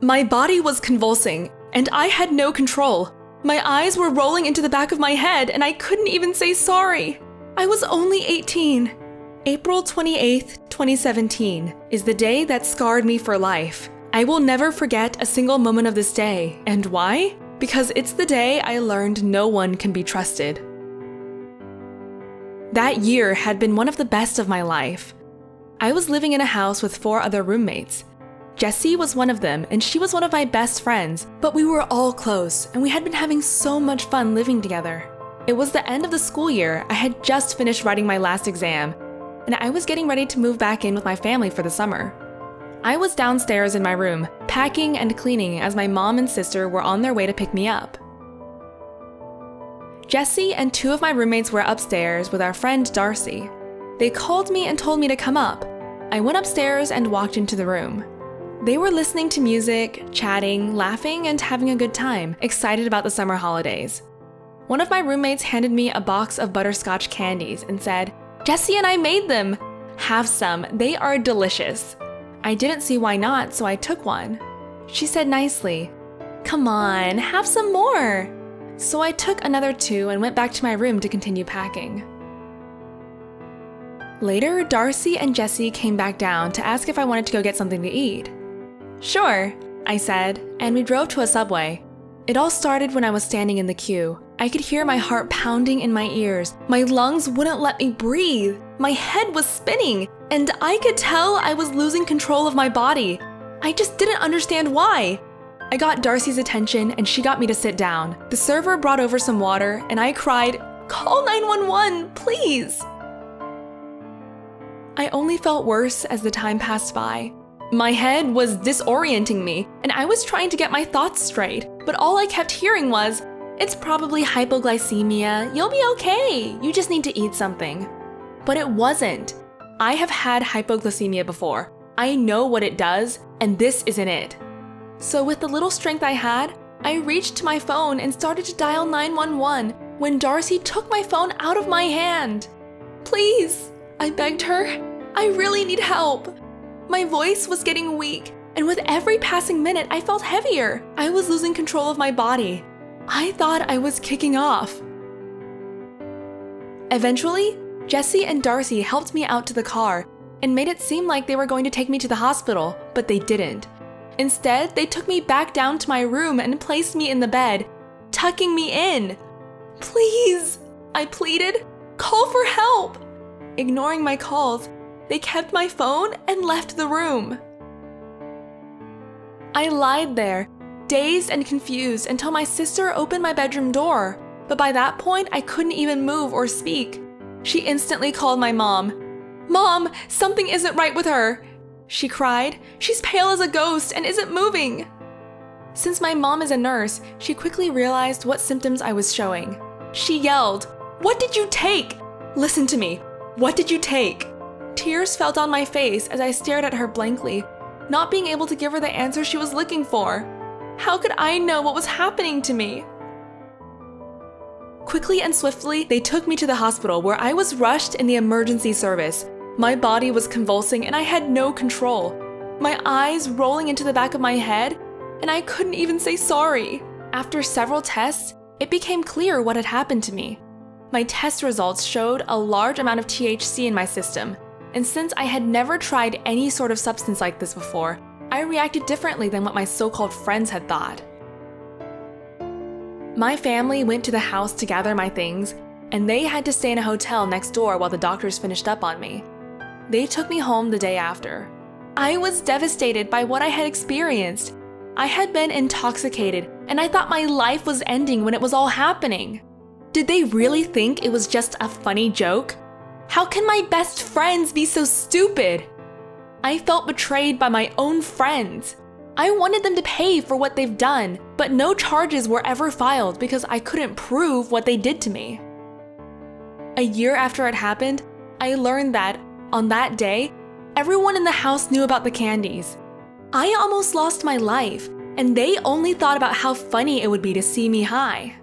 My body was convulsing, and I had no control. My eyes were rolling into the back of my head, and I couldn't even say sorry. I was only 18. April 28th, 2017 is the day that scarred me for life. I will never forget a single moment of this day. And why? Because it's the day I learned no one can be trusted. That year had been one of the best of my life. I was living in a house with 4 other roommates. Jessie was one of them, and she was one of my best friends, but we were all close, and we had been having so much fun living together. It was the end of the school year. I had just finished writing my last exam, and I was getting ready to move back in with my family for the summer. I was downstairs in my room, packing and cleaning as my mom and sister were on their way to pick me up. Jessie and 2 of my roommates were upstairs with our friend Darcy. They called me and told me to come up. I went upstairs and walked into the room. They were listening to music, chatting, laughing, and having a good time, excited about the summer holidays. One of my roommates handed me a box of butterscotch candies and said, "Jessie and I made them. Have some, they are delicious." I didn't see why not, so I took one. She said nicely, "Come on, have some more." So I took another 2 and went back to my room to continue packing. Later, Darcy and Jessie came back down to ask if I wanted to go get something to eat. "Sure," I said, and we drove to a Subway. It all started when I was standing in the queue. I could hear my heart pounding in my ears. My lungs wouldn't let me breathe. My head was spinning, and I could tell I was losing control of my body. I just didn't understand why. I got Darcy's attention, and she got me to sit down. The server brought over some water, and I cried, "Call 911, please!" I only felt worse as the time passed by. My head was disorienting me, and I was trying to get my thoughts straight, but all I kept hearing was, "It's probably hypoglycemia, you'll be okay, you just need to eat something." But it wasn't. I have had hypoglycemia before. I know what it does, and this isn't it. So with the little strength I had, I reached to my phone and started to dial 911 when Darcy took my phone out of my hand. "Please," I begged her, "I really need help." My voice was getting weak, and with every passing minute, I felt heavier. I was losing control of my body. I thought I was kicking off. Eventually, Jessie and Darcy helped me out to the car and made it seem like they were going to take me to the hospital, but they didn't. Instead, they took me back down to my room and placed me in the bed, tucking me in. "Please," I pleaded, "call for help." Ignoring my calls, they kept my phone and left the room. I lied there, dazed and confused, until my sister opened my bedroom door. But by that point, I couldn't even move or speak. She instantly called my mom. "Mom, something isn't right with her," she cried. "She's pale as a ghost and isn't moving." Since my mom is a nurse, she quickly realized what symptoms I was showing. She yelled, "What did you take? Listen to me. What did you take?" Tears fell down my face as I stared at her blankly, not being able to give her the answer she was looking for. How could I know what was happening to me? Quickly and swiftly, they took me to the hospital where I was rushed in the emergency service. My body was convulsing and I had no control. My eyes rolling into the back of my head, and I couldn't even say sorry. After several tests, it became clear what had happened to me. My test results showed a large amount of THC in my system, and since I had never tried any sort of substance like this before, I reacted differently than what my so-called friends had thought. My family went to the house to gather my things, and they had to stay in a hotel next door while the doctors finished up on me. They took me home the day after. I was devastated by what I had experienced. I had been intoxicated, and I thought my life was ending when it was all happening. Did they really think it was just a funny joke? How can my best friends be so stupid? I felt betrayed by my own friends. I wanted them to pay for what they've done, but no charges were ever filed because I couldn't prove what they did to me. A year after it happened, I learned that, on that day, everyone in the house knew about the candies. I almost lost my life, and they only thought about how funny it would be to see me high.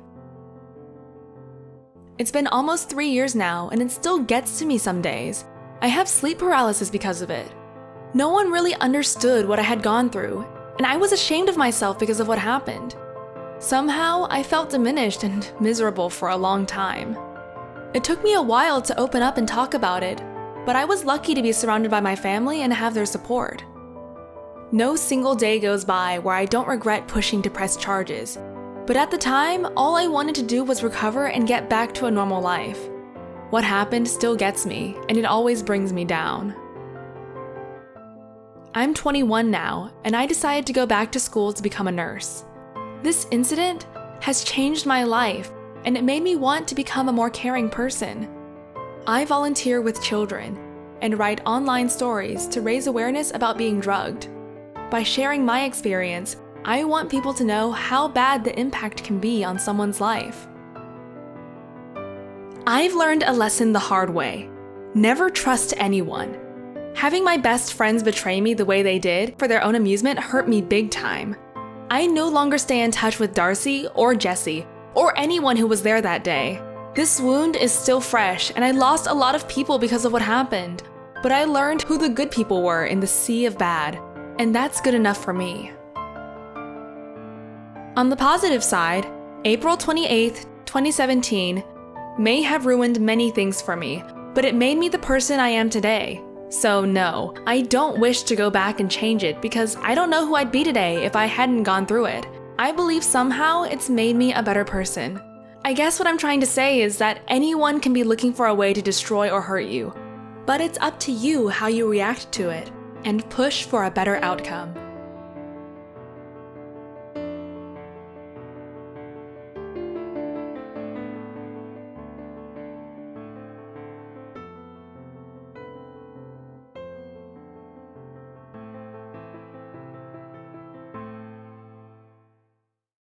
It's been almost 3 years now, and it still gets to me some days. I have sleep paralysis because of it. No one really understood what I had gone through, and I was ashamed of myself because of what happened. Somehow, I felt diminished and miserable for a long time. It took me a while to open up and talk about it, but I was lucky to be surrounded by my family and have their support. No single day goes by where I don't regret pushing to press charges, but at the time, all I wanted to do was recover and get back to a normal life. What happened still gets me, and it always brings me down. I'm 21 now, and I decided to go back to school to become a nurse. This incident has changed my life, and it made me want to become a more caring person. I volunteer with children and write online stories to raise awareness about being drugged. By sharing my experience, I want people to know how bad the impact can be on someone's life. I've learned a lesson the hard way. Never trust anyone. Having my best friends betray me the way they did for their own amusement hurt me big time. I no longer stay in touch with Darcy or Jesse or anyone who was there that day. This wound is still fresh, and I lost a lot of people because of what happened, but I learned who the good people were in the sea of bad, and that's good enough for me. On the positive side, April 28th, 2017 may have ruined many things for me, but it made me the person I am today. So no, I don't wish to go back and change it because I don't know who I'd be today if I hadn't gone through it. I believe somehow it's made me a better person. I guess what I'm trying to say is that anyone can be looking for a way to destroy or hurt you, but it's up to you how you react to it and push for a better outcome.